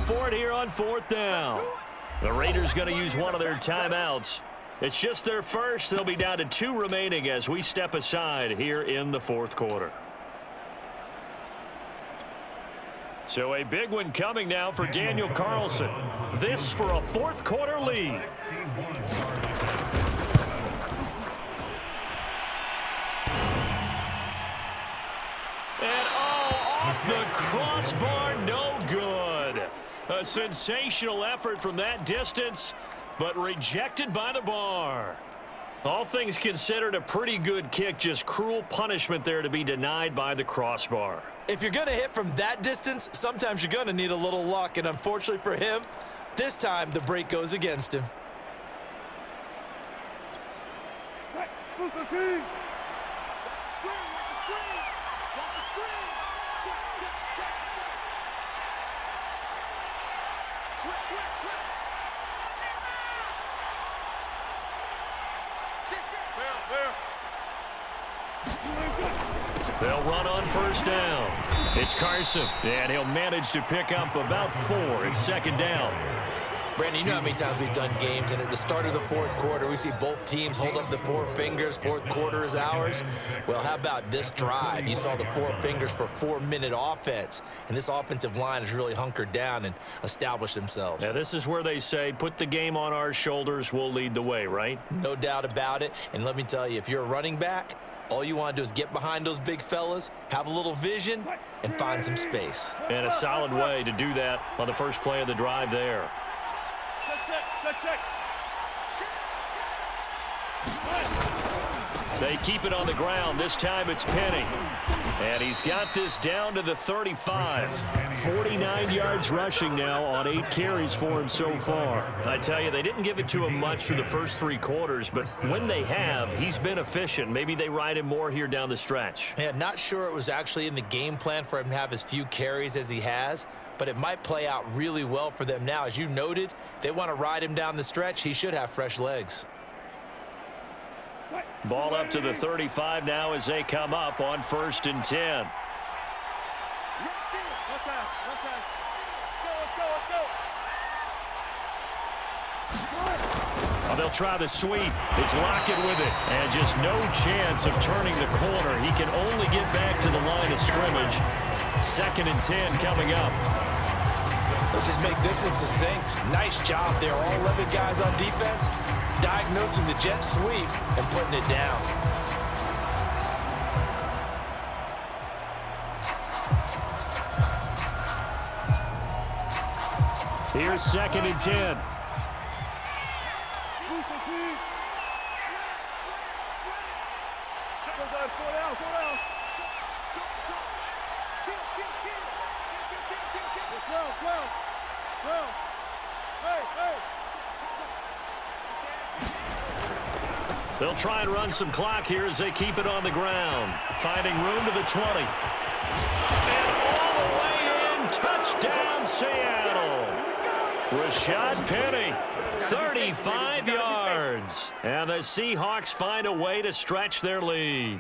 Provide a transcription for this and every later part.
for it here on 4th down. The Raiders going to use one of their timeouts. It's just their first. They'll be down to 2 remaining as we step aside here in the 4th quarter. So a big one coming now for Daniel Carlson. This for a 4th quarter lead. And off the crossbar, no good. A sensational effort from that distance, but rejected by the bar. All things considered, a pretty good kick, just cruel punishment there to be denied by the crossbar. If you're going to hit from that distance, sometimes you're going to need a little luck, and unfortunately for him, this time the break goes against him. They'll run on 1st down. It's Carson, and he'll manage to pick up about 4. It's 2nd down. Brandon, you know how many times we've done games, and at the start of the 4th quarter, we see both teams hold up the 4 fingers. 4th quarter is ours. Well, how about this drive? You saw the 4 fingers for 4-minute offense, and this offensive line has really hunkered down and established themselves. Now, this is where they say, put the game on our shoulders, we'll lead the way, right? No doubt about it, and let me tell you, if you're a running back, all you want to do is get behind those big fellas, have a little vision, and find some space. And a solid way to do that on the first play of the drive there. They keep it on the ground. This time it's Penny. And he's got this down to the 35. 49 yards rushing now on 8 carries for him so far. I tell you, they didn't give it to him much through the first 3 quarters, but when they have, he's been efficient. Maybe they ride him more here down the stretch. Yeah, not sure it was actually in the game plan for him to have as few carries as he has, but it might play out really well for them now. As you noted, if they want to ride him down the stretch, he should have fresh legs. Ball up to the 35 now as they come up on 1st and 10. Well, they'll try the sweep. It's Lockett with it. And just no chance of turning the corner. He can only get back to the line of scrimmage. 2nd and 10 coming up. Let's just make this one succinct. Nice job there. All 11 guys on defense diagnosing the jet sweep and putting it down. Here's 2nd and 10. They'll try and run some clock here as they keep it on the ground. Finding room to the 20. And all the way in. Touchdown, Seattle. Rashad Penny, 35 yards. And the Seahawks find a way to stretch their lead.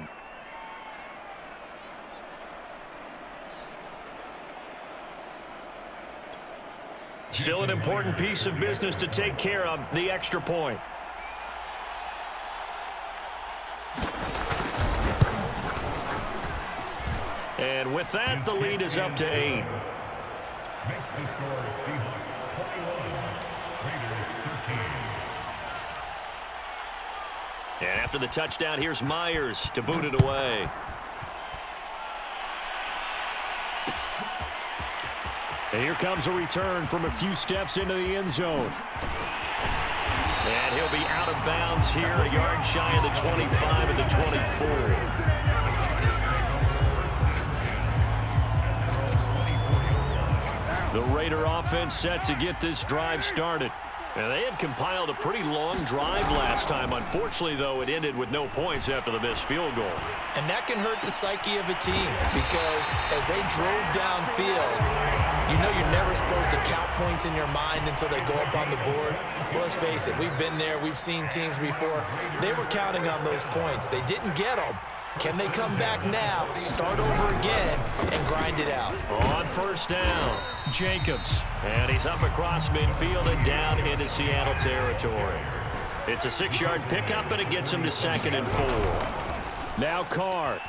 Still an important piece of business to take care of, the extra point. And with that, the lead is up to 8. And after the touchdown, here's Myers to boot it away. And here comes a return from a few steps into the end zone. And he'll be out of bounds here, a yard shy of the 25 and the 24. The Raider offense set to get this drive started. And they had compiled a pretty long drive last time. Unfortunately, though, it ended with no points after the missed field goal. And that can hurt the psyche of a team because as they drove downfield, you know you're never supposed to count points in your mind until they go up on the board. But let's face it, we've been there. We've seen teams before. They were counting on those points. They didn't get them. Can they come back now, start over again, and grind it out? On first down, Jacobs. And he's up across midfield and down into Seattle territory. It's a 6-yard pickup, and it gets him to 2nd and 4. Now Carr.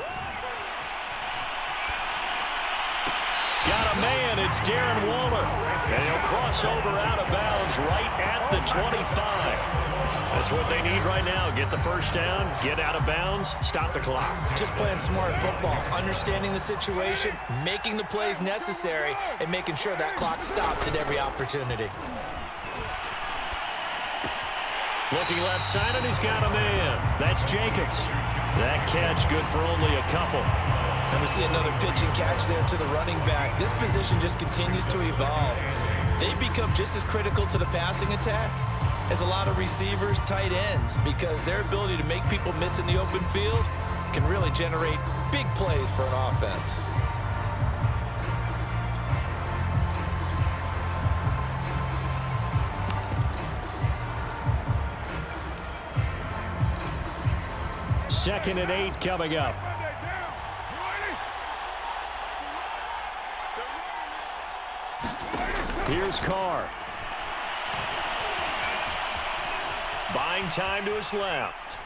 Got a man. It's Darren Waller. And he'll cross over out of bounds right at the 25. That's what they need right now. Get the first down, get out of bounds, stop the clock. Just playing smart football, understanding the situation, making the plays necessary, and making sure that clock stops at every opportunity. Looking left side, and he's got a man. That's Jacobs. That catch good for only a couple. And we see another pitch and catch there to the running back. This position just continues to evolve. They become just as critical to the passing attack as a lot of receivers, tight ends, because their ability to make people miss in the open field can really generate big plays for an offense. Second and 8 coming up. Here's Carr. Buying time to his left.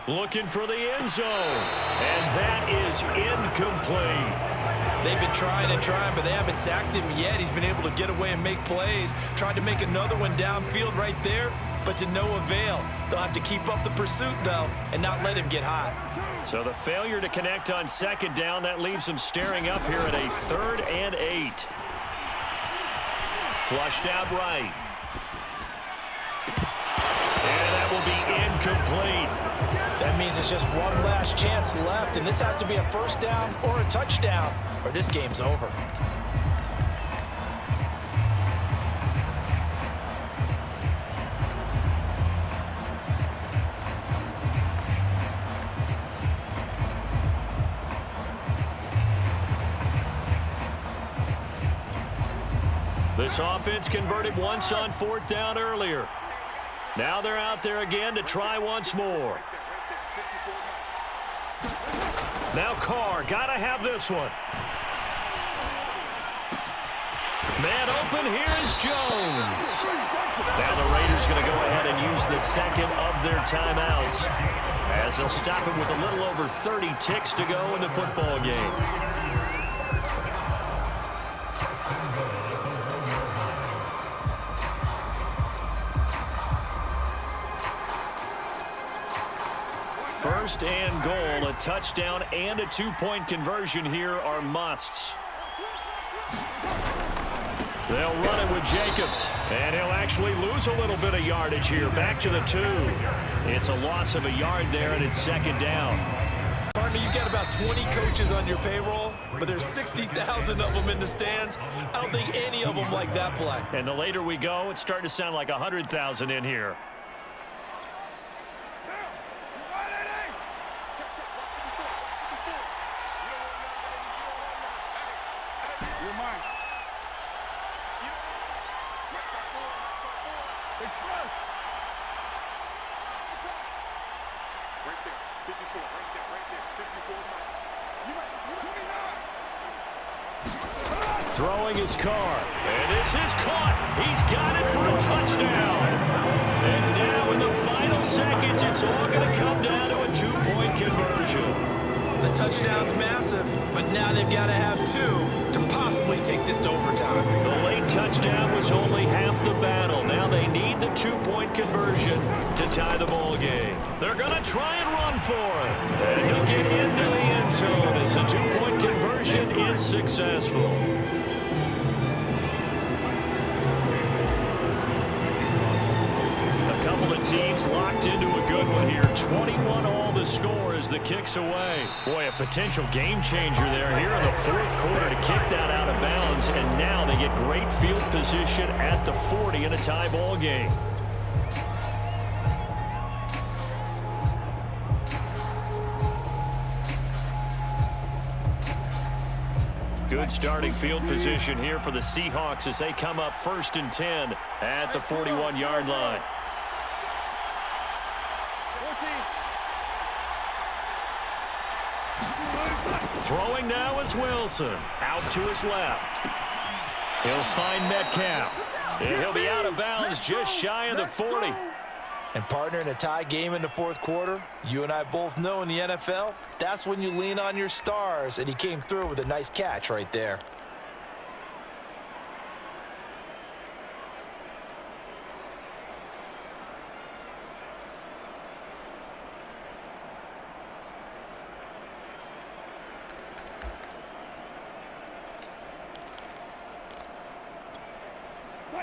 Looking for the end zone. And that is incomplete. They've been trying and trying, but they haven't sacked him yet. He's been able to get away and make plays. Tried to make another one downfield right there, but to no avail. They'll have to keep up the pursuit, though, and not let him get hot. So the failure to connect on 2nd down, that leaves him staring up here at a 3rd and 8. Flushed out right. And that will be incomplete. That means it's just one last chance left, and this has to be a first down or a touchdown, or this game's over. This offense converted once on 4th down earlier. Now they're out there again to try once more. Now Carr, gotta have this one. Man open, here is Jones. Now the Raiders going to go ahead and use the second of their timeouts, as they'll stop it with a little over 30 ticks to go in the football game. First and goal, a touchdown and a 2-point conversion here are musts. They'll run it with Jacobs, and he'll actually lose a little bit of yardage here. Back to the 2. It's a loss of a yard there, and it's 2nd down. Partner, you've got about 20 coaches on your payroll, but there's 60,000 of them in the stands. I don't think any of them like that play. And the later we go, it's starting to sound like 100,000 in here. Throwing his Carr, and this is caught. He's got it for a touchdown. And now in the final seconds, it's all going to come down to a 2-point conversion. The touchdown's massive, but now they've got to have 2 to possibly take this to overtime. The late touchdown was only half the battle. Now they need the 2-point conversion to tie the ball game. They're going to try and run for it. And he'll get into the end zone as a 2-point conversion is successful. Teams locked into a good one here. 21 all the score as the kick's away. Boy, a potential game changer there here in the 4th quarter to kick that out of bounds, and now they get great field position at the 40 in a tie ball game. Good starting field position here for the Seahawks as they come up 1st and 10 at the 41-yard line. Throwing now is Wilson. Out to his left. He'll find Metcalf. And he'll be out of bounds just shy of the 40. And partner, in a tie game in the fourth quarter, you and I both know in the NFL, that's when you lean on your stars. And he came through with a nice catch right there.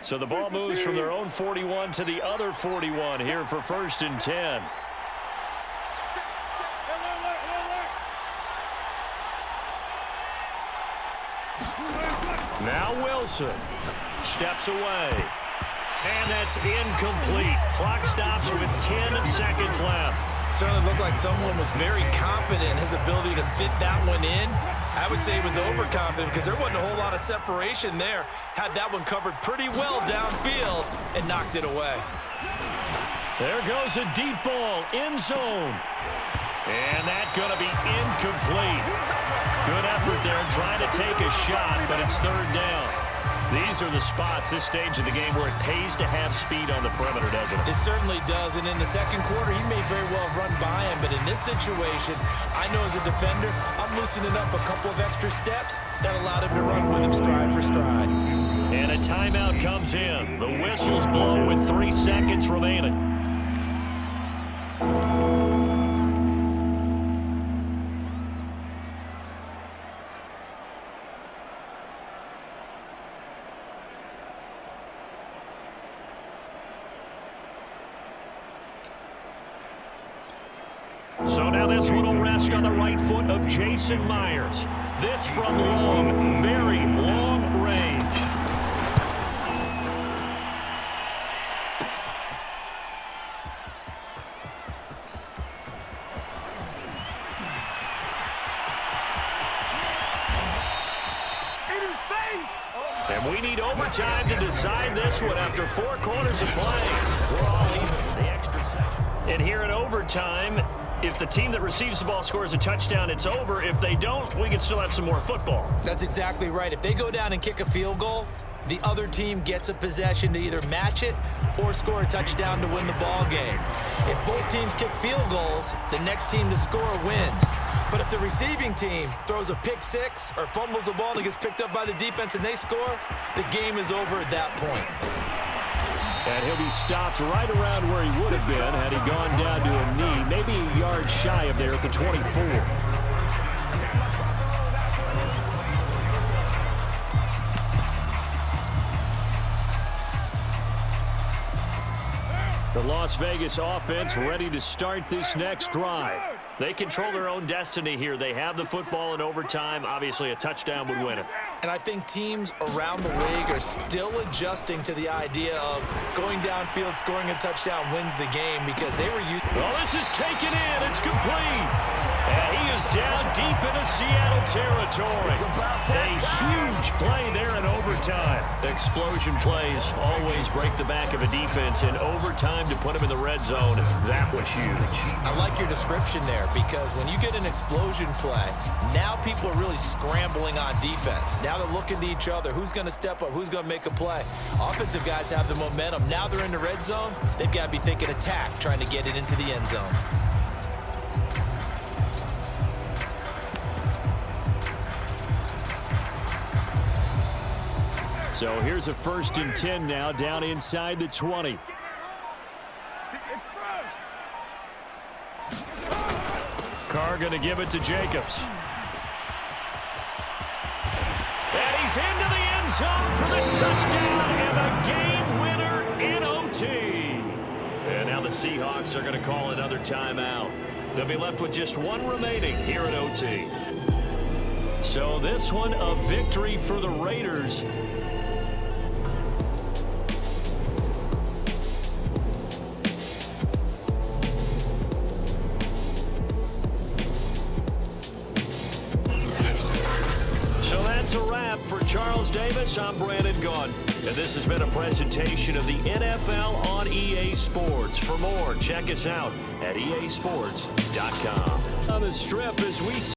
So the ball moves from their own 41 to the other 41 here for 1st and 10. Now Wilson steps away. And that's incomplete. Clock stops with 10 seconds left. Certainly looked like someone was very confident in his ability to fit that one in. I would say he was overconfident because there wasn't a whole lot of separation there. Had that one covered pretty well downfield and knocked it away. There goes a deep ball, end zone. And that's going to be incomplete. Good effort there trying to take a shot, but it's 3rd down. These are the spots, this stage of the game, where it pays to have speed on the perimeter, doesn't it? It certainly does, and in the second quarter, he may very well run by him, but in this situation, I know as a defender, I'm loosening up a couple of extra steps that allowed him to run with him stride for stride. And a timeout comes in. The whistles blow with 3 seconds remaining. So now this one will rest on the right foot of Jason Myers. This from long, very long range. And we need overtime to decide this one after 4 quarters of play. We're all even the extra section. And here in overtime, if the team that receives the ball scores a touchdown, it's over. If they don't, we can still have some more football. That's exactly right. If they go down and kick a field goal, the other team gets a possession to either match it or score a touchdown to win the ball game. If both teams kick field goals, the next team to score wins. But if the receiving team throws a pick six or fumbles the ball and it gets picked up by the defense and they score, the game is over at that point. And he'll be stopped right around where he would have been had he gone down to a knee, maybe a yard shy of there at the 24. The Las Vegas offense ready to start this next drive. They control their own destiny here. They have the football in overtime. Obviously, a touchdown would win it. And I think teams around the league are still adjusting to the idea of going downfield, scoring a touchdown wins the game because they were used. Well, this is taken in. It's complete. And he is down deep into Seattle territory. A huge play there in overtime. Explosion plays always break the back of a defense. In overtime to put him in the red zone, that was huge. I like your description there because when you get an explosion play, now people are really scrambling on defense. Now they're looking to each other. Who's going to step up? Who's going to make a play? Offensive guys have the momentum. Now they're in the red zone. They've got to be thinking attack, trying to get it into the end zone. So here's a 1st and 10 now down inside the 20. Carr going to give it to Jacobs. And he's into the end zone for the touchdown and a game winner in OT. And now the Seahawks are going to call another timeout. They'll be left with just one remaining here in OT. So this one a victory for the Raiders. A wrap for Charles Davis. I'm Brandon Gaudin, and this has been a presentation of the NFL on EA Sports. For more, check us out at easports.com. On the strip as we